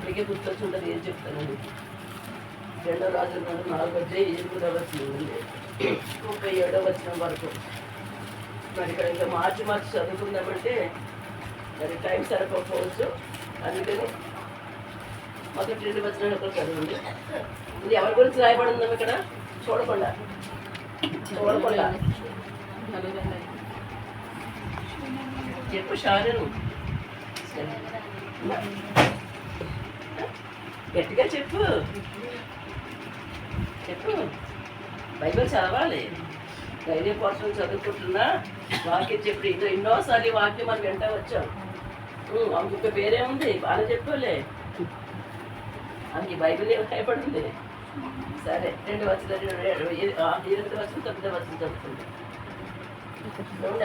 మీకే గుర్తొచ్చి ఉంటుంది ఏం చెప్తానండి. 2 రాజుల 4:8 37 వరకు. మరి ఇక్కడ ఇంకా మార్చి చదువుకుందామంటే మరి టైం సరిపోవచ్చు. అందుకని మొదటి 2 వచనాలు ఒకరు చదవండి. ఇది ఎవరి గురించి రాయబడి ఉందాం ఇక్కడ చూడకుండా చెప్పు షారును గట్టిగా చెప్పు. బైబిల్ చదవాలి. ధైర్యపరచడం చదువుకుంటున్నా వాక్యం చెప్పి ఇది ఎన్నోసార్లు వాక్యం మనం వెంట వచ్చాం. ఇంకొక పేరేముంది బాగా చెప్పలే ఆమెకి బైబిల్ ఏమి భయపడింది. సరే 2 వచ్చిన 8 వచ్చిన 9 వచ్చిన చదువుతుంది.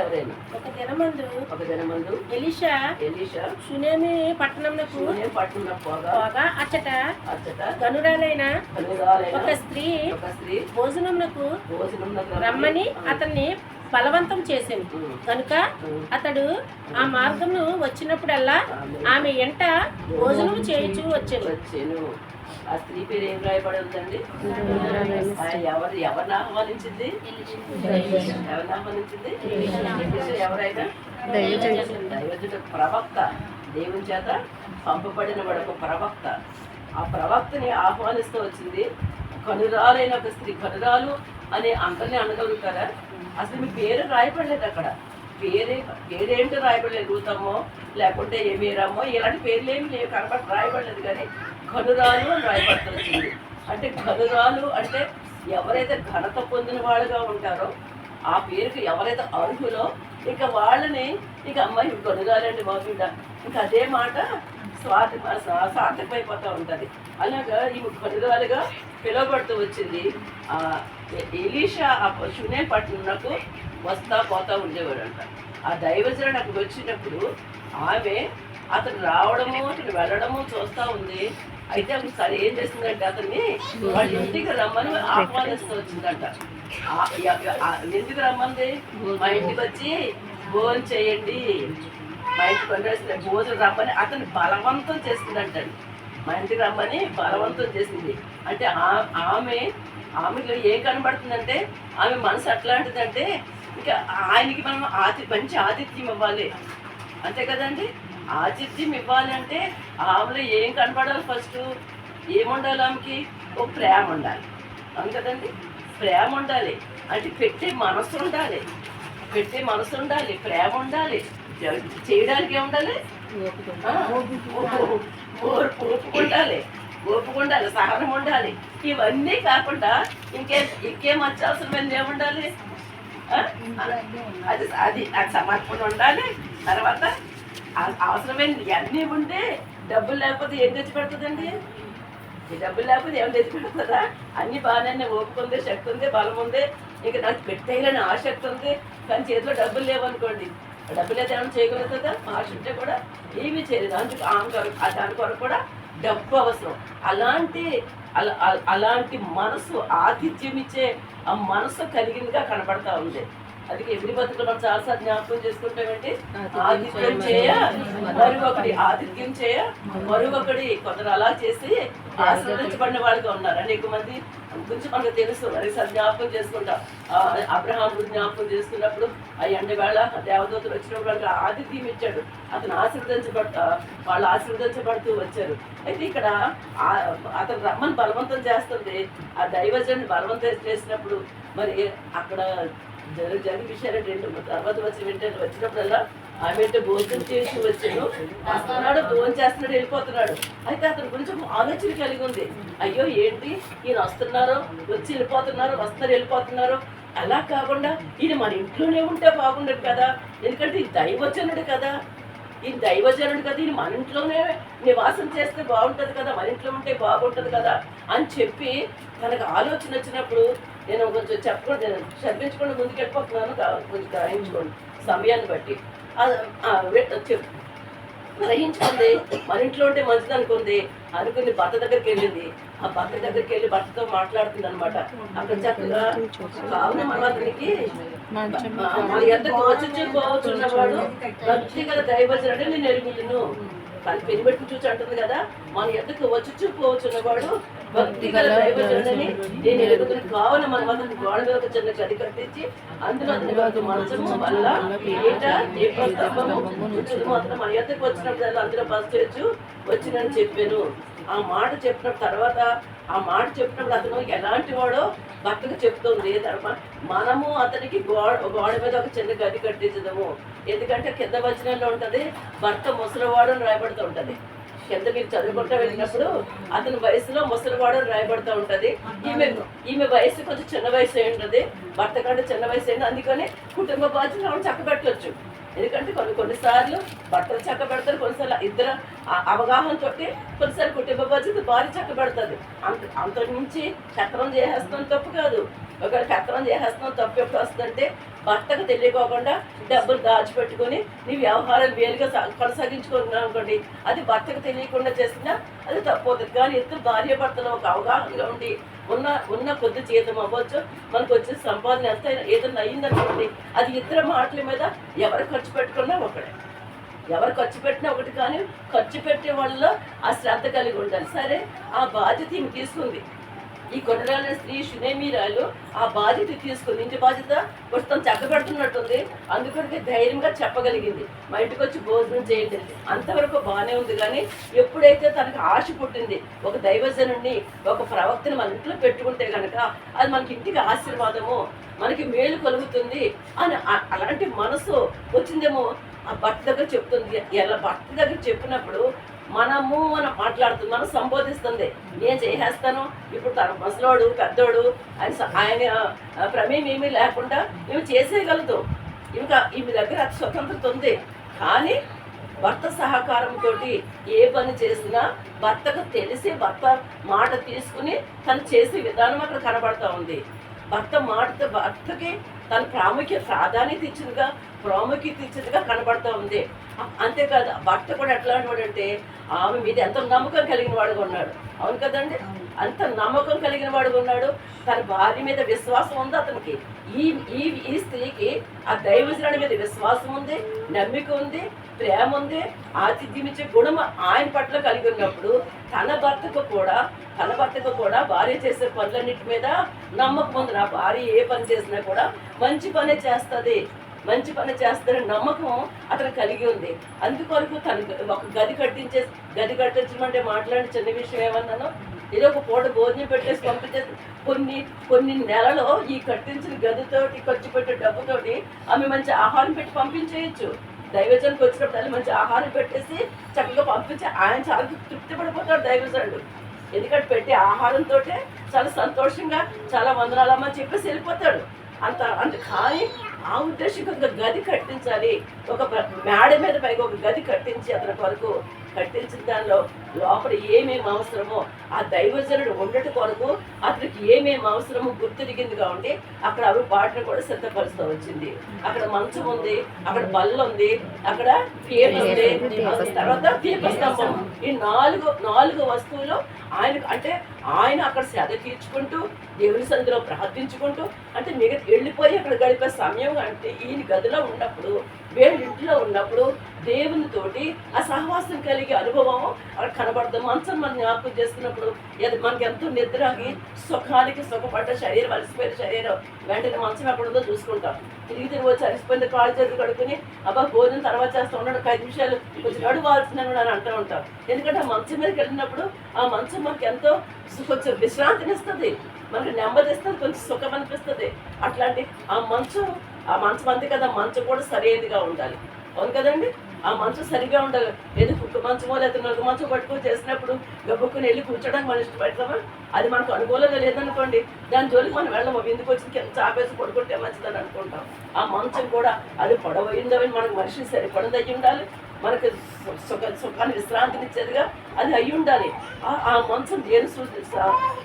ఎవరైనా ఒక దినమందు ఎలీషా షూనేమి పట్టణంకు పోగా అచ్చట గనురాలైన ఒక స్త్రీ భోజనమునకు రమ్మని అతన్ని బలవంతం చేసింది కనుక అతడు ఆ మార్గమును వచ్చినప్పుడల్లా ఆమె ఎంట భోజనం చేయించు వచ్చాను. ఆ స్త్రీ పేరు ఏం రాయబడి ఉందండి? ఎవరిని ఆహ్వానించింది? ఎవరైనా దైవజుడు ప్రవక్త, దేవుని చేత పంపబడిన వాడు ఒక ప్రవక్త. ఆ ప్రవక్తని ఆహ్వానిస్తూ వచ్చింది కనురాలైన ఒక స్త్రీ. కనురాలు అని అందరినీ అనగలుగుతారా? అసలు మీ పేరు రాయబడలేదు అక్కడ. పేరేంటో రాయబడలేదు. రూతమ్మో లేకుంటే ఏమీరమ్మో ఇలాంటి పేర్లు ఏమి లేవు, రాయబడలేదు. కానీ కనురాలు అని రాయబడుతుంది. అంటే కనురాలు అంటే ఎవరైతే ఘనత పొందిన వాళ్ళుగా ఉంటారో ఆ పేరుకి ఎవరైతే అర్హులో ఇక వాళ్ళని ఇక అమ్మాయి కనురాలండి బాబు ఇంకా అదే మాట సార్థకమైపోతూ ఉంటుంది. అలాగా ఈమె కనురాలుగా పిలువబడుతూ వచ్చింది. ఎలీషా ఆ షూనే పట్టణంకు వస్తా పోతా ఉండేవాడంట. ఆ దైవజనుడు అక్కడికి వచ్చినప్పుడు ఆమె అతను రావడము అతను వెళ్ళడము చూస్తూ ఉంది. అయితే ఒకసారి ఏం చేసిందంటే అతన్ని వాళ్ళ ఇంటికి రమ్మని ఆహ్వానిస్తూ వచ్చిందంట. ఎందుకు రమ్మంది? మా ఇంటికి వచ్చి భోజనం చేయండి, మా ఇంటికి వండేసిన భోజనం రమ్మని అతన్ని బలవంతం చేసిందంటండి. మా ఇంటికి రమ్మని బలవంతం చేసింది. అంటే ఆమెలో ఏం కనబడుతుందంటే ఆమె మనసు ఎట్లాంటిదంటే ఇంకా ఆయనకి మనం మంచి ఆతిథ్యం ఇవ్వాలి, అంతే కదండి. ఆతిథ్యం ఇవ్వాలి అంటే ఆమెలో ఏం కనపడాలి? ఫస్ట్ ఏముండాలి? ఆమెకి ఒక ప్రేమ ఉండాలి, అవును కదండి. ప్రేమ ఉండాలి అంటే పెట్టే మనసు ఉండాలి, ప్రేమ ఉండాలి. చేయడానికి ఏముండాలి? ఓపిక ఉండాలి, సహనం ఉండాలి. ఇవన్నీ కాకుండా ఇంకేం అత్యవసరమైనది ఏముండాలి? అది సమర్పణ ఉండాలి. తర్వాత అవసరమైనది అన్నీ ఉంటే డబ్బులు లేకపోతే ఏం తెచ్చి పెడుతుందండి? ఈ డబ్బులు లేకపోతే ఏం తెచ్చి పెడుతుందా? అన్ని బాగానే ఓపిక ఉంది, శక్తి ఉంది, బలం ఉంది, ఇంకా నాకు పెట్టేయాలని ఆసక్తి ఉంది. కానీ చేతిలో డబ్బులు లేవనుకోండి, డబ్బులు అయితే ఏమైనా చేయగలుగుతుందా? ఆశ ఉంటే కూడా ఏమీ చేయలేదు. దాని కొరకు కూడా డబ్బు అవసరం. అలాంటి మనసు, ఆతిథ్యం ఇచ్చే ఆ మనసు కలిగిందిగా కనపడతా ఉంది. అది ఎవ్రీ బతుకులు మనం చాలాసార్లు జ్ఞాపకం చేసుకుంటామంటే ఆతిథ్యం చేయ మరొకటి కొందరు అలా చేసి ఆశీర్వదించబడిన వాళ్ళుగా ఉన్నారు. అనేక మంది గురించి మనకు తెలుసు. అనేకసారి జ్ఞాపకం చేసుకుంటాం. అబ్రహాం జ్ఞాపకం చేసుకున్నప్పుడు ఆ ఎండవేళ దేవదూతలు వచ్చినప్పుడు వాళ్ళకి ఆతిథ్యం ఇచ్చాడు. అతను వాళ్ళు ఆశీర్వదించబడుతూ వచ్చారు. అయితే ఇక్కడ అతను రమ్మని బలవంతం చేస్తుంది. ఆ దైవజన్ని బలవంతం చేసినప్పుడు మరి అక్కడ జరిగిన విషయాలు 2 తర్వాత వచ్చినప్పుడల్లా ఆమె భోజనం చేసి వచ్చాను, వస్తున్నాడు, భోజనం చేస్తున్నాడు, వెళ్ళిపోతున్నాడు. అయితే అతని గురించి ఆలోచన కలిగి ఉంది. అయ్యో ఏంటి ఈయన వస్తున్నారు, వచ్చి వెళ్ళిపోతున్నారు. అలా కాకుండా ఈయన మన ఇంట్లోనే ఉంటే బాగుండదు కదా, ఎందుకంటే ఈ దైవజనుడు కదా, ఈయన మన ఇంట్లోనే నివాసం చేస్తే బాగుంటుంది కదా, మన ఇంట్లో ఉంటే బాగుంటుంది కదా అని చెప్పి తనకు ఆలోచన వచ్చినప్పుడు నేను కొంచెం చదివించకుండా ముందుకు వెళ్ళిపోతున్నాను, కొంచెం గ్రహించుకోండి సమయాన్ని బట్టి. గ్రహించుకుంది మన ఇంట్లో ఉంటే మంచిది అనుకుంది. భర్త దగ్గరికి వెళ్ళింది. ఆ భర్త దగ్గరికి వెళ్ళి భర్తతో మాట్లాడుతుంది అనమాట. అక్కడ చక్కగా కావున మనం అతనికి మన ఎంత కోచున్నవాడు భక్తి గల దైవజనుడు నేను ఎరుగుతును, కానీ పెనిబెట్టి చూచి అంటుంది కదా, మన ఎద్దకు వచ్చి చూపోవచ్చున్నవాడు భక్తి గల దైవజనుడని నేను ఎదుగుతున్న కావున మనం అతనికి గోడ మీద ఒక చిన్న గది కట్టించి అందులో అతనికి ఒక మంచము వల్ల పీట దీపస్తంభము కూర్చుని మాత్రం మన ఎద్దకు వచ్చినప్పుడు అందులో బస్ చేయొచ్చు వచ్చినని చెప్పాను. ఆ మాట చెప్పిన తర్వాత అతను ఎలాంటి వాడో భర్తకు చెప్తుంది ధర్మ. మనము అతనికి గోడ మీద ఒక చిన్న గది కట్టించదము. ఎందుకంటే కింద వచనంలో ఉంటది భర్త ముసలివాడు అని రాయబడుతూ ఉంటది. కింద మీరు చదువుకుంటూ వెళ్ళినప్పుడు అతని వయసులో ముసలివాడు అని రాయబడుతూ ఉంటది. ఈమె వయసు కొంచెం చిన్న వయసు అయి ఉంటుంది, భర్త కంటే చిన్న వయసు అయింది. అందుకని కుటుంబ బాధ్యతలు చక్కబెట్టవచ్చు. ఎందుకంటే కొన్నిసార్లు భర్తలు చక్క పెడతారు, కొన్నిసార్లు ఇద్దరు అవగాహన తోటి కొన్నిసార్లు కుటుంబ బాధ్యత భార్య చక్క పెడతాది. అంతకుమించి కత్తనం చేసేస్తాం తప్పు కాదు. ఒకవేళ కత్తనం చేసేస్తాం తప్పు ఎప్పుడు వస్తుందంటే భర్తకు తెలియకోకుండా డబ్బులు దాచిపెట్టుకుని నీ వ్యవహారాలు వేరుగా కొనసాగించుకుంటున్నావు అనుకోండి, అది భర్తకు తెలియకుండా చేసినా అది తప్పు అవుతుంది. కానీ ఇద్దరు భార్య భర్తలు ఒక అవగాహనగా ఉండి ఉన్న కొద్ది జీతం అవ్వచ్చు, మనకు వచ్చిన సంపాదన ఎంత ఏదైనా అయ్యిందనుకోండి, అది ఇద్దరు మాటల మీద ఎవరు ఖర్చు పెట్టుకున్నా ఒకటే, ఎవరు ఖర్చు పెట్టినా ఒకటి. కానీ ఖర్చు పెట్టే వాళ్ళలో ఆ శ్రద్ధ కలిగి ఉండాలి. సరే, ఆ బాధ్యత ఈమె తీసుకుంది. ఈ కొనరాల స్త్రీ షునేమీరాలు ఆ బాధ్యత తీసుకుంది. ఇంటి బాధ్యత కొంచెం చక్కబెడుతున్నట్టుంది, అందుకని ధైర్యంగా చెప్పగలిగింది మా ఇంటికి వచ్చి భోజనం చేయండి. అంతవరకు బాగానే ఉంది. కానీ ఎప్పుడైతే తనకు ఆశ పుట్టింది ఒక దైవజనుడిని ఒక ప్రవక్తని మన ఇంట్లో పెట్టుకుంటే కనుక అది మనకి ఇంటికి ఆశీర్వాదము, మనకి మేలు కలుగుతుంది అని అలాంటి మనసు వచ్చిందేమో ఆ భర్త దగ్గర చెప్తుంది. ఎలా భర్త దగ్గర చెప్పినప్పుడు మనం మాట్లాడుతుంది, మనం సంబోధిస్తుంది. నేను చేసేస్తాను, ఇప్పుడు తన ముసలోడు పెద్దోడు ఆయన ప్రమేయం ఏమీ లేకుండా మేము చేసేయగలుగుతాం. ఇంకా ఈమె దగ్గర స్వతంత్రత ఉంది. కానీ భర్త సహకారంతో ఏ పని చేసినా భర్తకు తెలిసి భర్త మాట తీసుకుని తను చేసే విధానం అక్కడ కనబడతా ఉంది. భర్తకి తన ప్రాధాన్యత ఇచ్చిందిగా కనబడతా ఉంది. అంతేకాదు భర్త కూడా ఎట్లాంటి వాడు అంటే ఆమె మీద ఎంత నమ్మకం కలిగిన వాడుగా ఉన్నాడు. అవును కదండి, అంత నమ్మకం కలిగిన వాడుగా ఉన్నాడు. తన భార్య మీద విశ్వాసం ఉంది అతనికి. ఈ స్త్రీకి ఆ దైవజనుడి మీద విశ్వాసం ఉంది, నమ్మిక ఉంది, ప్రేమ ఉంది, ఆతిథ్యం ఇచ్చే గుణం ఆయన పట్ల కలిగి ఉన్నప్పుడు తన భర్తకు కూడా భార్య చేసే పనులన్నిటి మీద నమ్మకం ఉంది. నా భార్య ఏ పని చేసినా కూడా మంచి పనే చేస్తారని నమ్మకం అతను కలిగి ఉంది. అందుకొరకు తను ఒక గది కట్టించమంటే మాట్లాడి చిన్న విషయం ఏమన్నాను, ఏదో ఒక పూట భోజనం పెట్టేసి పంపించేసి కొన్ని నెలలో ఈ కట్టించిన గదితోటి ఖర్చు పెట్టే డబ్బుతోటి ఆమె మంచి ఆహారం పెట్టి పంపించేయచ్చు. దైవజనుడికి వచ్చినప్పుడు మంచి ఆహారం పెట్టేసి చక్కగా పంపించి ఆయన చాలా తృప్తి పడిపోతాడు దైవజనుడు. ఎందుకంటే పెట్టే ఆహారంతో చాలా సంతోషంగా చాలా వందనాలమ్మని చెప్పేసి వెళ్ళిపోతాడు. కానీ ఆ ఉద్దేశం ఒక గది కట్టించాలి, ఒక మేడ మీద పైగా ఒక గది కట్టించి అతని కొరకు కట్టించిన దానిలో లోపల ఏమేమి అవసరమో ఆ దైవజనుడు ఉండట కొరకు అతనికి ఏమేమి అవసరమో గుర్తిరిగింది కాబట్టి అక్కడ అవి వాటిని కూడా సిద్ధపరుస్తూ వచ్చింది. అక్కడ మంచం ఉంది, అక్కడ బల్ల ఉంది, అక్కడ పీట ఉంది, తర్వాత దీపస్తంభం. ఈ నాలుగు వస్తువులు ఆయన అక్కడ శ్రద్ధ తీర్చుకుంటూ దేవుని సన్నిధిలో ప్రార్థించుకుంటూ అంటే మిగతా వెళ్ళిపోయి అక్కడ గడిపే సమయం అంటే ఈయన గదిలో ఉన్నప్పుడు వీళ్ళ ఇంట్లో ఉన్నప్పుడు దేవునితోటి ఆ సహవాసం కలిగే అనుభవం అక్కడ కనబడదు. మంచం మనం జ్ఞాపకం చేసుకున్నప్పుడు మనకి ఎంతో నిద్రకి సుఖానికి సుఖపడ్డ శరీరం అలసిపోయిన శరీరం వెంటనే మంచం ఎక్కడ ఉందో చూసుకుంటాం. తిరిగి వచ్చి అలసిపోయిన కాళ్ళు చేతులు కడుక్కుని భోజనం తర్వాత చేస్తూ ఉన్నాడు, 5 నిమిషాలు కొంచెం నడువాల్సినాను అని అంటూ ఉంటాం. ఎందుకంటే ఆ మంచం మీదకి వెళ్ళినప్పుడు ఆ మంచం మనకి ఎంతో కొంచెం విశ్రాంతినిస్తుంది, మనకి నెమ్మదిస్తుంది, కొంచెం సుఖం అనిపిస్తుంది. అట్లాంటి ఆ మంచం అంతే కదా, మంచం కూడా సరైనదిగా ఉండాలి. అవును కదండి, ఆ మంచం సరిగా ఉండాలి. ఏదో కుక్క మంచమో లేదా నలుగు మంచం పట్టుకొని చేసినప్పుడు గబ్బుక్కుని వెళ్ళి కూర్చోడానికి మనం ఇష్టపడతామా? అది మనకు అనుకూలంగా లేదనుకోండి, దాని జోలికి మనం వెళ్ళము. ఎందుకు వచ్చి కింద చాపేసి పడుకుంటే మంచిదని అనుకుంటాం. ఆ మంచం కూడా అది పొడవైందో మనకు మనిషిని సరిపడది అయ్యి ఉండాలి, మనకు సుఖాన్ని విశ్రాంతినిచ్చేదిగా అది అయ్యి ఉండాలి. ఆ మంచం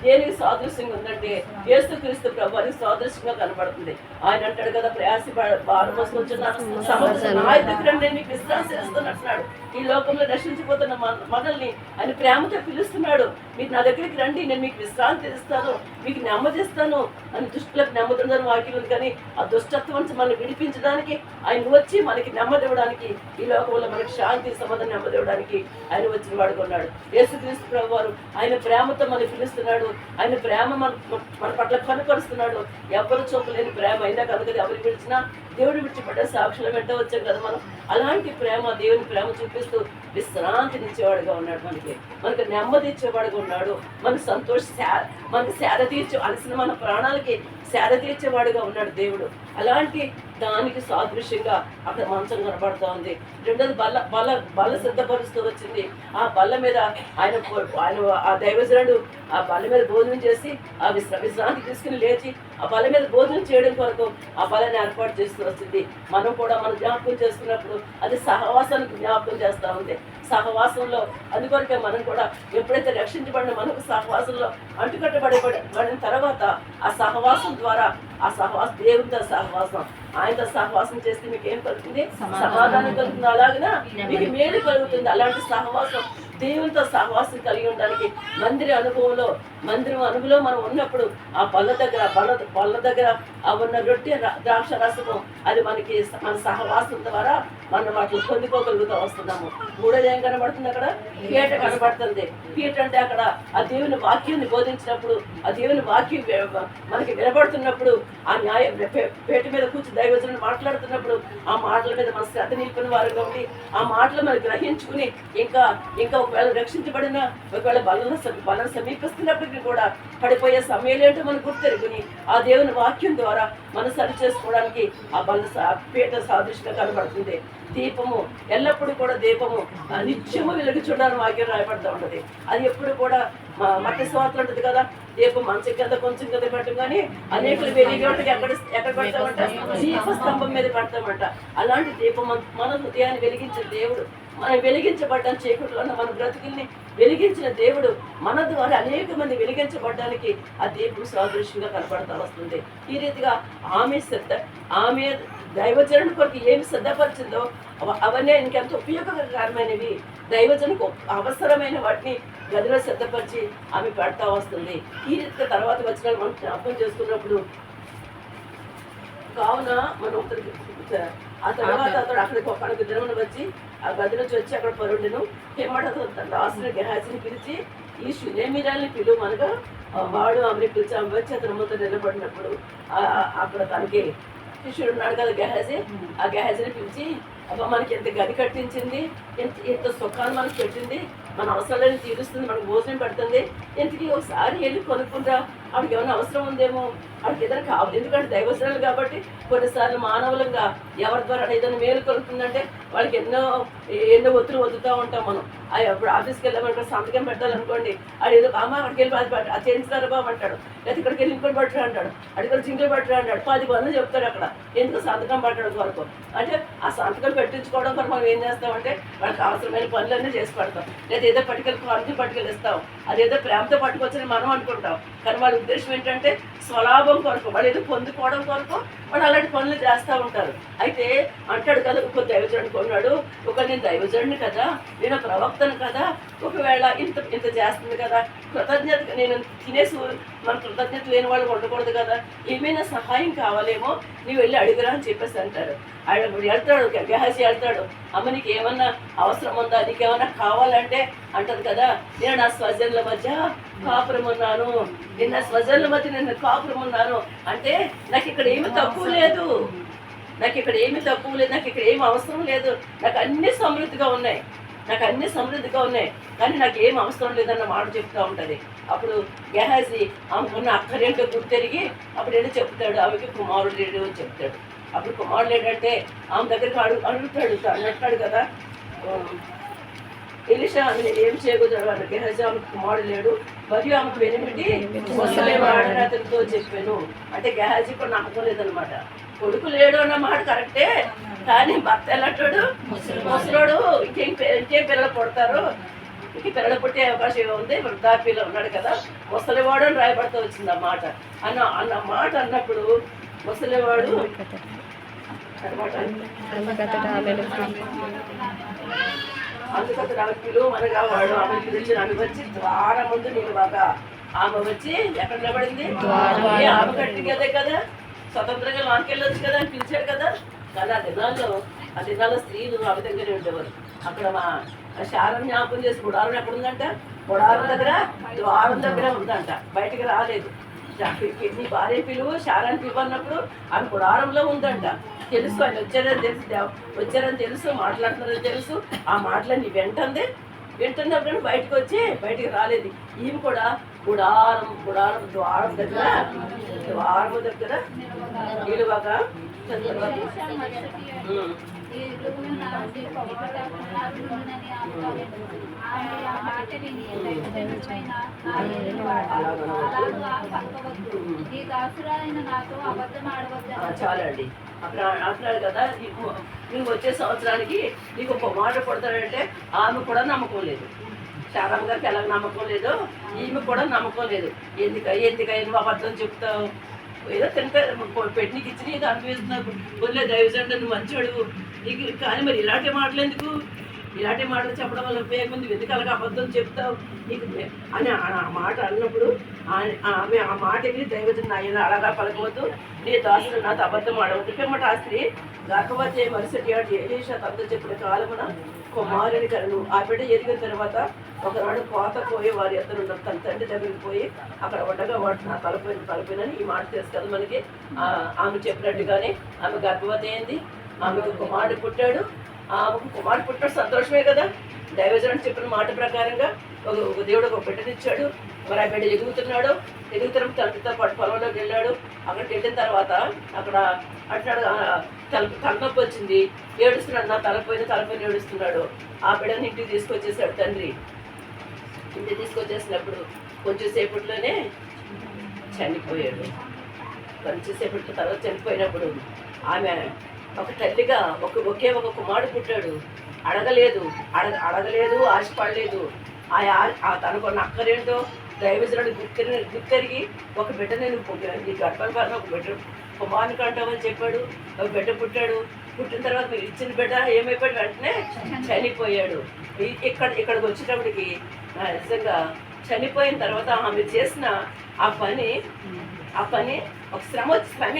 దేనికి సాదృశ్యంగా ఉందంటే యేసుక్రీస్తు ప్రభువుకి సాదృశ్యంగా కనబడుతుంది. ఆయన అంటాడు కదా, ప్రయాసి భారం మోసుకొచ్చున్న సముద్రం నా దగ్గర నేను మీకు విశ్రాంతి ఇస్తాను అంటున్నాడు. ఈ లోకంలో నశించిపోతున్న మనల్ని ఆయన ప్రేమతో పిలుస్తున్నాడు. మీరు నా దగ్గరికి రండి, నేను మీకు విశ్రాంతి ఇస్తాను, మీకు నెమ్మదిస్తాను అని. దుష్టులకు నెమ్మది ఉందని వాక్యం ఉంది, కానీ ఆ దుష్టత్వం నుంచి మనల్ని విడిపించడానికి ఆయన వచ్చి మనకి నెమ్మది ఇవ్వడానికి, ఈ లోకంలో మనకి శాంతి సమాధానం నెమ్మది ఇవ్వడానికి ఆయన వచ్చిన వాడుగా ఉన్నాడు. యేసుక్రీస్తు ప్రభు వారు ఆయన ప్రేమతో మనం పిలుస్తున్నాడు. ఆయన ప్రేమ మన పట్ల కనుపరుస్తున్నాడు. ఎవరు చూపలేని ప్రేమ అయినా కనుక ఎవరు పిలిచినా దేవుడు విడిచిపడ్డ సాక్షుల వెంట వచ్చాం కదా మనం. అలాంటి ప్రేమ, దేవుని ప్రేమ చూపిస్తూ విశ్రాంతినిచ్చేవాడుగా ఉన్నాడు. మనకి నెమ్మది ఇచ్చేవాడుగా ఉన్నాడు. మనకి సేద తీర్చే అలసిన మన ప్రాణాలకి సేద తీర్చేవాడుగా ఉన్నాడు దేవుడు. అలాంటి దానికి సాదృశ్యంగా అక్కడ మంచం కనబడుతూ ఉంది. రెండోది బల్ల సిద్ధపరుస్తూ వచ్చింది. ఆ బల్ల మీద ఆయన ఆ దైవజనుడు ఆ బల్ల మీద భోజనం చేసి ఆ విశ్రాంతి తీసుకుని లేచి ఆ బల్ల మీద భోజనం చేయడం కొరకు ఆ బలని ఏర్పాటు చేస్తూ వచ్చింది. మనం కూడా మనం జ్ఞాపకం చేసుకున్నప్పుడు అది సహవాసానికి జ్ఞాపకం చేస్తూ ఉంది. సహవాసంలో అందుకొరకే మనం కూడా ఎప్పుడైతే రక్షించబడిన మనకు సహవాసంలో అంటుకట్టబడిన తర్వాత ఆ సహవాసం ద్వారా దేవునితో సహవాసం, ఆయనతో సహవాసం చేస్తే మీకు ఏం కలుగుతుంది? సమాధానం కలుగుతుంది. అలాగనా మీకు మేలు కలుగుతుంది. అలాంటి సహవాసం, దేవునితో సహవాసం కలిగి ఉండడానికి మందిరం అనుభవంలో మనం ఉన్నప్పుడు ఆ బల్ల దగ్గర ఆ ఉన్న రొట్టె ద్రాక్ష రసము అది మనకి మన సహవాసం ద్వారా మనం వాటిని పొందుకోగలుగుతూ వస్తున్నాము. మూడోది ఏం కనబడుతుంది? అక్కడ పీట కనబడుతుంది. పీట అంటే అక్కడ ఆ దేవుని వాక్యాన్ని బోధించినప్పుడు, ఆ దేవుని వాక్యం మనకి వినబడుతున్నప్పుడు, ఆ పీట మీద కూర్చొని దైవజనులు మాట్లాడుతున్నప్పుడు ఆ మాటల మీద మన శ్రద్ధ నిలిపిన వారుగా ఉండి ఆ మాటలు మనం గ్రహించుకుని ఇంకా ఒకవేళ రక్షించబడిన ఒకవేళ బలం సమీపిస్తున్నప్పటికీ కూడా పడిపోయే సమయాలు ఏంటో మనం గుర్తెరుగుని ఆ దేవుని వాక్యం ద్వారా మనం సరి చేసుకోవడానికి ఆ పీట సాదృశ్యంగా కనబడుతుంది. దీపము ఎల్లప్పుడూ కూడా దీపము నిత్యము వెలుగు చూడడానికి వాక్యం రాయబడుతూ ఉంటుంది. అది ఎప్పుడు కూడా మట్టి స్వార్థం ఉంటుంది కదా. దీపం మంచం కింద కొంచెం కింద పెట్టం, కానీ అనేకులు వెలిగేటికి ఎక్కడ పెడతామంట? దీపస్తంభం మీద పెడతామంట. అలాంటి దీపం మన హృదయాన్ని వెలిగించే దేవుడు, మనం వెలిగించబడ్డాం చీకట్లో మన బ్రతుకుల్ని వెలిగించిన దేవుడు మన ద్వారా అనేక మంది వెలిగించబడ్డానికి ఆ దీపం సాదృశ్యంగా కనపడతా వస్తుంది. ఈ రీతిగా ఆమె దైవజనుడి కొరకు ఏమి సిద్ధపరిచిందో అవన్నీ ఇంకెంత ఉపయోగకరమైనవి, దైవజనుకు అవసరమైన వాటిని గదిలో సిద్ధపరిచి ఆమె పెడతా వస్తుంది. ఈ రీతిగా తర్వాత వచ్చిన మనం జ్ఞాపకం చేసుకున్నప్పుడు కావున మనం ఆ తర్వాత అతడు అక్కడికి ఒకరికి దినమును వచ్చి ఆ గది నుంచి వచ్చి అక్కడ పరుండెను. ఏమంటారు? రాసిన గెహాజీని పిలిచి ఈ షునేమిరాల్ని పిలువమనగా వాడు ఆమెను పిలిచి ఆమె వచ్చి అతని ముందు నిలబడినప్పుడు అక్కడ తనకి శిష్యుడు ఉన్నాడు కదా గెహాజీ, ఆ గెహాజీని పిలిచి అబ్బా మనకి ఎంత గది కట్టించింది, ఎంత సుఖాన్ని మనకు పెట్టింది, మన అవసరాలను తీరుస్తుంది, మనకు భోజనం పెడుతుంది, ఇంతకీ ఒకసారి వెళ్ళి కొనుక్కుంటా, ఆవిడకి ఏమైనా అవసరం ఉందేమో, ఆవిడకి ఏదైనా కావాలి. ఎందుకంటే దైవసరాలు కాబట్టి కొన్నిసార్లు మానవులంగా ఎవరి ద్వారా ఏదైనా మేలు కలుగుతుందంటే వాళ్ళకి ఎన్నో ఒత్తులు వదులుతూ ఉంటాం మనం. ఇప్పుడు ఆఫీస్కి వెళ్ళామనుకో సంతకం పెట్టాలనుకోండి, అది ఏదో అక్కడికి వెళ్ళి అది చేయించుతారా బాబు అంటాడు, లేదా ఇక్కడికి వెళ్ళి ఇంకోటి పట్టరా అంటాడు, అడిగి జింకలు పట్టరా అంటాడు, 10 పనులు చెప్తాడు అక్కడ ఎందుకు సంతకం పట్టడం కొరకు. అంటే ఆ సంతకం పెట్టించుకోవడం కొరకు మనం ఏం చేస్తామంటే వాళ్ళకి అవసరమైన పనులన్నీ చేసి పెడతాం, లేదా ఏదో పట్టుకెళ్ళి ఇస్తాం, అదేదో ప్రేమతో పట్టుకొచ్చని మనం అనుకుంటాం. కానీ వాళ్ళ ఉద్దేశం ఏంటంటే స్వలాభం కొరకు, వాళ్ళు ఏదో పొందుకోవడం కొరకు వాళ్ళు అలాంటి పనులు చేస్తూ ఉంటారు. అయితే అంటాడు కదా, ఒక దైవజనుడు కొన్నాడు, నేను దైవజనుడిని కదా, నేను ప్రవక్తను కదా, ఒకవేళ ఇంత చేస్తుంది కదా, కృతజ్ఞత నేను తినేసి మన కృతజ్ఞత లేని వాళ్ళు ఉండకూడదు కదా, ఏమైనా సహాయం కావాలేమో నీవు వెళ్ళి అడుగురా అని చెప్పేసి అంటారు. వెళ్తాడు గెహాజీ వెళ్తాడు, అమ్మ నీకు ఏమన్నా అవసరం ఉందా, నీకేమన్నా కావాలంటే అంటది కదా, నేను నా స్వజనుల మధ్య కాపురం ఉన్నాను, నేను నా స్వజనుల మధ్య నేను కాపురం ఉన్నాను అంటే నాకు ఇక్కడ ఏమి తక్కువ లేదు, నాకు ఇక్కడ ఏమి ఏమి అవసరం లేదు, నాకు అన్ని సమృద్ధిగా ఉన్నాయి, కానీ నాకు ఏం అవసరం లేదన్న మాట చెప్తూ ఉంటుంది. అప్పుడు గెహాజీ ఆమెకున్న అక్కరేంటో గుర్తెరిగి అప్పుడు ఏంటో చెప్తాడు, ఆమెకి కుమారుడు లేడు అని చెప్తాడు. అప్పుడు కుమారుడు ఏంటంటే ఆమె దగ్గరికి అడుగుతాడు, అన్నట్టాడు కదా, ఎలీషా ఆమె ఏం చేయకూడదు, గెహాజీ ఆమెకు కుమారుడు లేడు మరియు ఆమెకు వెనుమిటి ముసలివాడని అతనితో చెప్పాను. అంటే గెహాజీ కూడా నమ్మకం లేదనమాట, కొడుకు లేడు అన్న మాట కరెక్టే, కానీ భర్త ఎలాంటాడు, ముసలోడు ఇంకేం పిల్లలు పుడతారు, ఇంక పిల్లలు పుట్టే అవకాశం ఉంది, వృద్ధాప్యలో ఉన్నాడు కదా, ముసలివాడు అని రాయబడుతూ వచ్చింది ఆ మాట. అన్న మాట అన్నప్పుడు ముసలివాడు అందుకని ఆమె పిలువమనగా వాడు ఆమె పిలిచిన ఆమె వచ్చి ద్వారం ముందు నిలవగా ఆమె వచ్చి ఎక్కడ నిలబడింది? ఆమె కట్టి కదా స్వతంత్రంగా లాంకెళ్ళొచ్చు కదా అని పిలిచాడు కదా. కానీ ఆ దినాల్లో స్త్రీలు ఆ విధంగానే ఉండేవారు. అక్కడ మా శారం జ్ఞాపకం చేసి గుడారం ఎక్కడ ఉందంట? గుడారం దగ్గర ద్వారం దగ్గర ఉందంట, బయటికి రాలేదు. నీ భార్య పిలువు శారాన్ని పిలువన్నప్పుడు ఆమె గుడారంలో ఉందంట. తెలుసు ఆయన వచ్చారని తెలుసు, మాట్లాడుతున్నారని తెలుసు. ఆ మాటలన్నీ వింటున్నప్పుడు బయటికి రాలేదు. ఈమె కూడా ద్వారం దగ్గర నిలువగా చాలండి. అప్పుడు అంటున్నాడు కదా, నువ్వు వచ్చే సంవత్సరానికి నీకు ఒక మాట కొడతాడంటే ఆమె కూడా నమ్మకం లేదు. శారమ్మ గారికి ఎలాగ నమ్మకం లేదు, ఈమె కూడా నమ్మకం లేదు. ఎందుకై నువ్వు అబద్ధం చెప్తావు? ఏదో తింటే పెట్టి నీకు ఇచ్చి నీకు అనిపిస్తున్నావు, వదిలే దైవజండ నువ్వు మంచివాడు నీకు. కానీ మరి ఇలాంటి మాటలు ఎందుకు? ఇలాంటి మాటలు చెప్పడం వల్ల ఉపయోగం ఉంది. ఎందుకు అలాగ అబద్ధం చెప్తావు నీకు అని ఆ మాట అన్నప్పుడు ఆమె ఆ మాట విని దైవజన్ ఆయన అలాగా పలకవద్దు, నీ దాసుడు నాతో అబద్ధం ఆడవద్దు. పిమ్మట ఆ స్త్రీ గర్భవతి మరుసటి ఏడు ఎలీషా తనతో చెప్పిన కాలమున కుమారుని కలను. ఆ బిడ్డ ఎదిగిన తర్వాత ఒకనాడు కోత పోయి వారి ఎద్దరు తన తండ్రి దగ్గరికి పోయి అక్కడ ఉండగా వాడు నా తలపోయినని ఈ మాట తెలుసు కదా మనకి. ఆమె చెప్పినట్టుగానే ఆమె గర్భవతి అయింది, ఆమెకు కుమారుడు పుట్టాడు. ఆమెకు కుమారుడు పుట్టాడు, సంతోషమే కదా. దైవజనుడు చెప్పిన మాట ప్రకారంగా ఒక దేవుడు ఒక బిడ్డనిచ్చాడు. మరి ఆ బిడ్డ ఎదుగుతున్నాడు. ఎదుగుతున్న తండ్రితో పాటు పొలంలోకి వెళ్ళాడు. అక్కడికి వెళ్ళిన తర్వాత అక్కడ అంటున్నాడు, తలనొప్పి వచ్చింది, ఏడుస్తున్నాడు, నా తలపైన ఏడుస్తున్నాడు. ఆ బిడ్డని ఇంటికి తీసుకొచ్చేసాడు తండ్రి. ఇంటికి తీసుకొచ్చేసినప్పుడు కొంచెంసేపట్లోనే చనిపోయాడు. కొంచెంసేపట్లో తర్వాత చనిపోయినప్పుడు ఆమె ఒక తల్లిగా ఒకే ఒక కుమారుడు పుట్టాడు. అడగలేదు, ఆశపడలేదు. తనకున్న అక్కరేంటో దైవజనుడు గుర్తెరిగి ఒక బిడ్డ నేను నీ గర్భం ఒక బిడ్డ కుమారుని కంటామని చెప్పాడు. ఒక బిడ్డ పుట్టాడు. పుట్టిన తర్వాత మీరు ఇచ్చిన బిడ్డ ఏమైపోయాడు? వెంటనే చనిపోయాడు. ఇక్కడికి వచ్చేటప్పటికి నిజంగా చనిపోయిన తర్వాత ఆమె చేసిన ఆ పని ఒక శ్రమ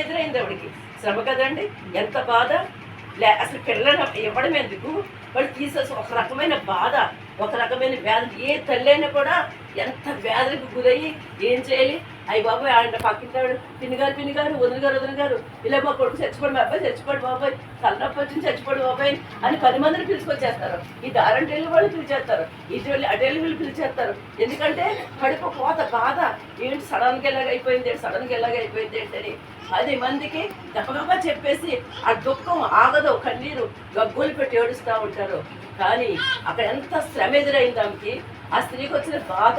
ఎదురైంది ఆవిడకి. శ్రమ కదండి, ఎంత బాధ. అసలు పిల్లలు ఇవ్వడం ఎందుకు, వాళ్ళు తీసేసి ఒక రకమైన బాధ, ఒక రకమైన వ్యాధి. ఏ తల్లి అయినా కూడా ఎంత వ్యాధులకు గురయ్యి ఏం చేయాలి? అయ్యి బాబాయ్ ఆయన పక్కింటాడు, పిన్నిగారు వదిన గారు ఇలా మా కొడుకు చచ్చిపోడు, మా అబ్బాయి చచ్చిపోడు బాబాయ్, తలనొప్పి వచ్చింది చచ్చిపోడు బాబాయ్ అని 10 మందిని పిలుచుకొచ్చేస్తారు. ఈ దారంటేళ్ళు వాళ్ళు పిలిచేస్తారు, ఇటు అటేళ్ళు వీళ్ళు పిలిచేస్తారు. ఎందుకంటే కడుపు కోత బాధ. ఏంటి సడన్గా ఎలాగైపోయింది ఏంటని 10 మందికి గబగబా చెప్పేసి ఆ దుఃఖం ఆగదు, కన్నీరు గగ్గోలు పెట్టి ఏడుస్తూ ఉంటారు. కానీ అక్కడ ఎంత శ్రమ ఎదురైంది ఆమెకి. ఆ స్త్రీకి వచ్చిన బాధ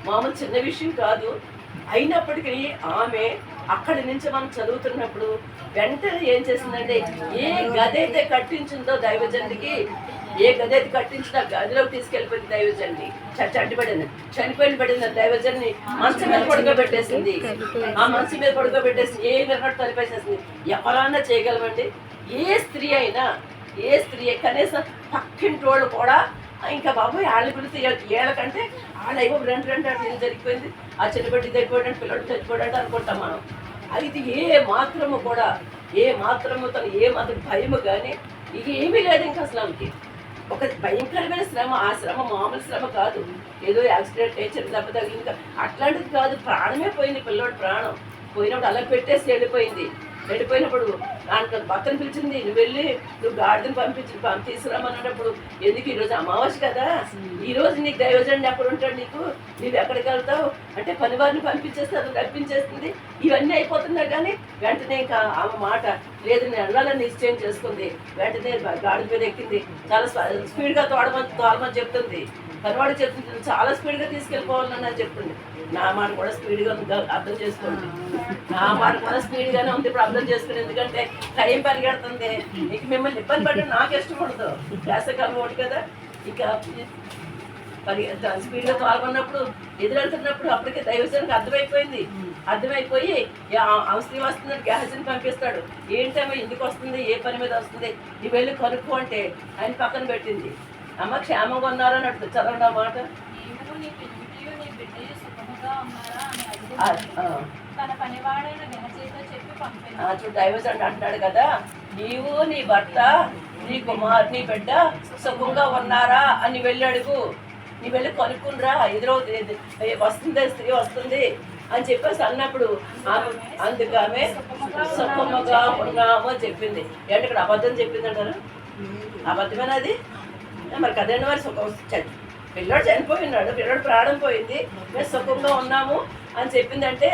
మామూలు చిన్న విషయం కాదు. అయినప్పటికీ ఆమె అక్కడి నుంచి మనం చదువుతున్నప్పుడు వెంటనే ఏం చేసిందంటే, ఏ గది అయితే కట్టించిందో దైవజనుడికి, ఏ గది అయితే కట్టించిందో ఆ గదిలోకి తీసుకెళ్ళిపోయింది దైవజన్ని. చనిపోయిన దైవజన్ని మంచం మీద పడుకోబెట్టేసింది. ఆ మంచం మీద పడుకోబెట్టేసి ఏ విరగట్టు తలిపేసేసింది. ఎవరన్నా చేయగలమండి? ఏ స్త్రీ కనీసం పక్కింటోళ్ళు కూడా ఇంకా బాబాయ్ వాళ్ళ గురించి ఏళ్ళకంటే వాళ్ళ ఇవ్వ రెండు అట్లా జరిగిపోయింది, ఆ చిన్నబిడ్డ చచ్చిపోయాడు, పిల్లడు చచ్చిపోయాడు అనుకుంటాం మనం. అది ఏ మాత్రము తను ఏ మాత్రం భయము కానీ ఇక ఏమీ లేదు. ఇంకా అసలు ఆమెకి ఒక భయంకరమైన శ్రమ. ఆ శ్రమ మామూలు శ్రమ కాదు, ఏదో యాక్సిడెంట్ చిన్న దెబ్బ తగిలింది అట్లాంటిది కాదు. ప్రాణమే పోయింది, పిల్లోడు ప్రాణం పోయినప్పుడు అలా పెట్టేసి వెళ్ళిపోయినప్పుడు దాంట్లో భర్తను పిలిచింది, నువ్వు గాడిదని తీసుకురామన్నప్పుడు, ఎందుకు ఈరోజు అమావాస్య కదా, ఈరోజు నీకు దైవజనుడు ఎక్కడ ఉంటాడు, నువ్వు ఎక్కడికి వెళ్తావు అంటే పనివారిని పంపించేస్తే అది రప్పించేస్తుంది. ఇవన్నీ అయిపోతున్నా కానీ వెంటనే ఇంకా ఆమె మాట లేదు, నేను వెళ్ళాలని నిశ్చయం చేసుకుంది. వెంటనే గాడి మీద ఎక్కింది. చాలా స్పీడ్గా తోడమని చెప్తుంది. పనివాడు చెప్తుంది, చాలా స్పీడ్గా తీసుకెళ్ళిపోవాలని చెప్తుంది. నా మాట కూడా స్పీడ్గా అర్థం చేసుకోండి, నా మాట కూడా స్పీడ్గానే ఉంది ఇప్పుడు అర్థం చేసుకుని. ఎందుకంటే టైం పరిగెడుతుంది. ఇక మిమ్మల్ని ఇబ్బంది పడడం నాకు ఇష్టం ఉండదు, వేసవికాలం ఒకటి కదా. ఇక స్పీడ్గా తోలుకున్నప్పుడు ఎదురెళ్తున్నప్పుడు అప్పటికే దైవజనుడికి అర్థమైపోయి అవసరం వస్తుందని గ్యాస్ని పంపిస్తాడు. ఏంటమ్మా ఎందుకు వస్తుంది, ఏ పని మీద వస్తుంది, నీ వెళ్ళి కనుక్కో అంటే ఆయన పక్కన పెట్టింది. అమ్మ క్షేమంగా ఉన్నారని అడుగుతుంది. చదవండి ఆ మాట. నీవు నీ పెంకుటియు నీ బిడ్డయు సుఖముగా ఉన్నారా అని ఆ, అడుగుమని ఆ. తన పనివాడైన గెహజీతో చెప్పి పంపెను. చూడు దైవజనుడు అంటున్నాడు కదా, నీవు నీ భర్త నీ నీ బిడ్డ సుఖంగా ఉన్నారా అని వెళ్ళి అడుగు. నీ వెళ్ళి కనుక్కునరా, ఎదురవుతుంది వస్తుంది స్త్రీ వస్తుంది అని చెప్పేసి అన్నప్పుడు అందుకమే సుఖముగా ఉన్నాము అని చెప్పింది. ఏంటి ఇక్కడ అబద్ధం చెప్పింది అంటారు? అబద్ధమేనది మరి కదండి. మరి సుఖం పిల్లడు చనిపోయినాడు, పిల్లడు ప్రాణం పోయింది, మేము సుఖంగా ఉన్నాము అని చెప్పిందంటే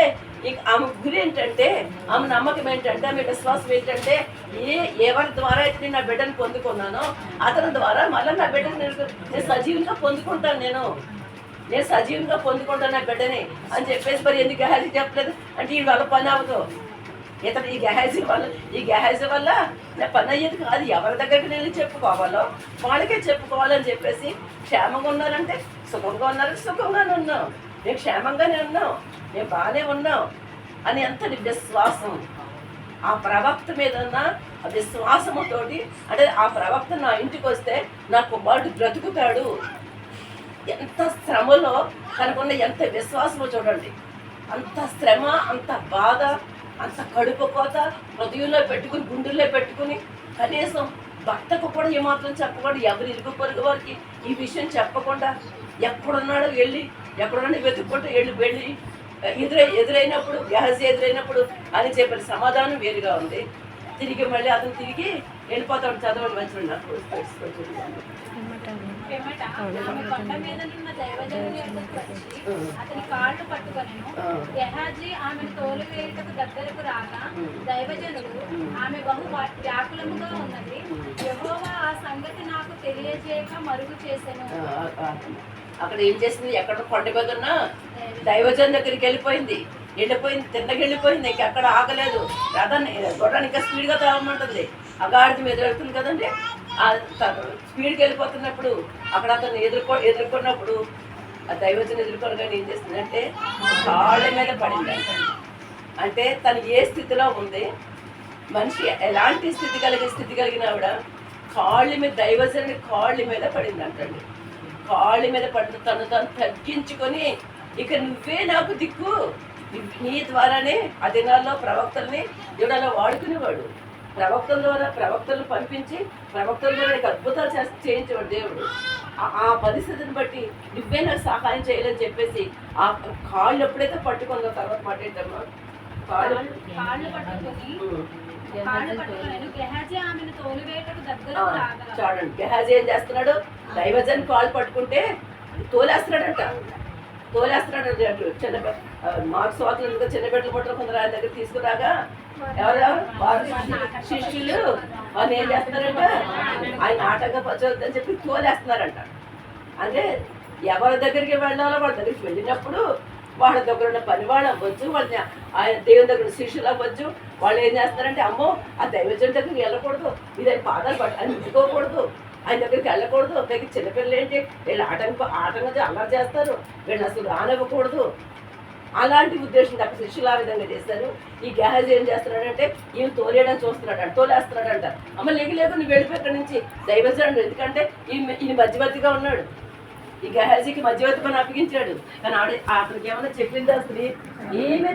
ఇంక ఆమె గురి ఏంటంటే, ఆమె నమ్మకం ఏంటంటే, ఆమె విశ్వాసం ఏంటంటే, ఎవరి ద్వారా అయితే నేను నా బిడ్డను పొందుకున్నానో అతని ద్వారా మళ్ళీ నా బిడ్డను నేను సజీవంగా పొందుకుంటాను, నేను సజీవంగా పొందుకుంటాను నా బిడ్డని అని చెప్పేసి మరి ఎందుకు గెహాజీ చెప్పలేదు అంటే ఈ వాళ్ళ పని అవ్వదు. ఇతను ఈ గెహాజీ వల్ల నా పని అయ్యేది కాదు. ఎవరి దగ్గరికి నేను చెప్పుకోవాలో వాళ్ళకే చెప్పుకోవాలని చెప్పేసి క్షేమంగా ఉన్నారంటే సుఖంగా ఉన్నారంటే సుఖంగానే ఉన్నాం, నేను క్షేమంగానే ఉన్నాం, నేను బాగానే ఉన్నాం అని ఎంతటి విశ్వాసం ఆ ప్రవక్త మీద ఉన్న విశ్వాసముతోటి. అంటే ఆ ప్రవక్త నా ఇంటికి వస్తే నా కుమారుడు బ్రతుకుతాడు. ఎంత శ్రమలో కనుకున్న ఎంత విశ్వాసమో చూడండి. అంత శ్రమ, అంత బాధ, అంత కడుపు కోత హృదయంలో పెట్టుకుని గుండెల్లో పెట్టుకుని కనీసం భర్తకు కూడా ఏమాత్రం చెప్పకుండా, ఎవరి ఇరుగు పొరుగు వారికి ఈ విషయం చెప్పకుండా ఎక్కడున్నాడో ఎక్కడున్నాడో వెతుక్కుంటూ వెళ్ళి ఎదురైనప్పుడు గెహజీ ఎదురైనప్పుడు అని చెప్పిన సమాధానం వేరుగా ఉంది. తిరిగి మళ్ళీ అతను తిరిగి వెళ్ళిపోతాడు. చదవండి మంచిగా నాకు పిమ్మట ఆమె కొండ మీదనున్న దైవజనుని యొద్దకు వచ్చి అతని కాళ్ళు పట్టుకొనెను. గెహాజీ ఆమెను తోలివేయుటకు దగ్గరకు రాగా దైవజనుడు, ఆమె బహు వ్యాకులముగా ఉన్నది, యెహోవా ఆ సంగతి నాకు తెలియజేయక మరుగు చేసెను. అక్కడ ఏం చేసింది? ఎక్కడ కొండ మీద ఉన్న దైవజన్ దగ్గరికి వెళ్ళిపోయింది, తిన్నకి వెళ్ళిపోయింది. ఇంకెక్కడ ఆగలేదు. రథాన్ని గొడ్రాన్ని ఇంకా స్పీడ్గా తాగమంటుంది. అగాడిది మీద వెళ్తుంది కదండి. స్పీడ్కి వెళ్ళిపోతున్నప్పుడు అక్కడ అతను ఎదుర్కొన్నప్పుడు ఆ దైవజన్ ఎదుర్కొనగానే ఏం చేస్తుందంటే కాళ్ళ మీద పడింది. అంటే తను ఏ స్థితిలో ఉంది, మనిషి ఎలాంటి స్థితి కలిగిన ఆవిడ కాళ్ళ మీద దైవజన్ కాళ్ళ మీద పడింది అంటండి. కాళ్ళ మీద పడిన తను తగ్గించుకొని ఇక నువ్వే నాకు దిక్కు, నీ ద్వారానే ఆ దినాల్లో ప్రవక్తల్ని దేవుడు అలా వాడుకునేవాడు. ప్రవక్తల ద్వారా ప్రవక్తలను పంపించి ప్రవక్తల ద్వారా అద్భుతాలు చేయించేవాడు దేవుడు. ఆ పరిస్థితిని బట్టి నువ్వే నాకు సహాయం చేయాలని చెప్పేసి ఆ కాళ్ళు ఎప్పుడైతే పట్టుకుందో తర్వాత మాట ఏంటమ్మా, కాళ్ళు పట్టుకొని గెహాజీ ఆమెను తోలివేయుటకు దగ్గరకు రాగా. చూడండి గెహాజీ ఏం చేస్తున్నాడు? దైవజన్ కాళ్ళు పట్టుకుంటే తోలేస్తున్నాడంట. చిన్న మార్క్స్ వాకులు చిన్న బిడ్డలు పట్టుకుని కొందరు ఆయన దగ్గర తీసుకురాగా ఎవరు శిష్యులు వాళ్ళు ఏం చేస్తున్నారంట, ఆయన ఆటంగా పచ్చవద్దని చెప్పి తోలేస్తున్నారంట. అంటే ఎవరి దగ్గరికి వెళ్ళాలో వాళ్ళ దగ్గరికి వెళ్ళినప్పుడు వాళ్ళ దగ్గర ఉన్న పని వాళ్ళు అవ్వచ్చు, వాళ్ళని ఆయన దేవుని దగ్గర శిష్యులు అవ్వచ్చు. వాళ్ళు ఏం చేస్తారంటే అమ్మో ఆ దైవజన్ దగ్గరికి వెళ్ళకూడదు, ఇది ఆయన పాదాలు అని ముట్టుకోకూడదు, ఆయన దగ్గరికి వెళ్ళకూడదు. పైకి చిన్నపిల్లలు ఏంటి వీళ్ళు ఆటంగా అల్లరి చేస్తారు, వీళ్ళు అసలు రానివ్వకూడదు. అలాంటి ఉద్దేశం అక్కడ శిష్యులు ఆ విధంగా చేస్తారు. ఈ గెహాజీ ఏం చేస్తున్నాడంటే ఈయన తోలేయడానికి తోలేస్తున్నాడంట. అమ్మ లేకు నువ్వు వెళ్ళిపోయి ఇక్కడి నుంచి దైవజనుడు. ఎందుకంటే ఈయన మధ్యవర్తిగా ఉన్నాడు. ఈ గెహాజీకి మధ్యవర్తి పని అప్పగించాడు. కానీ అతనికి ఏమన్నా చెప్పిందా స్త్రీ? ఏమే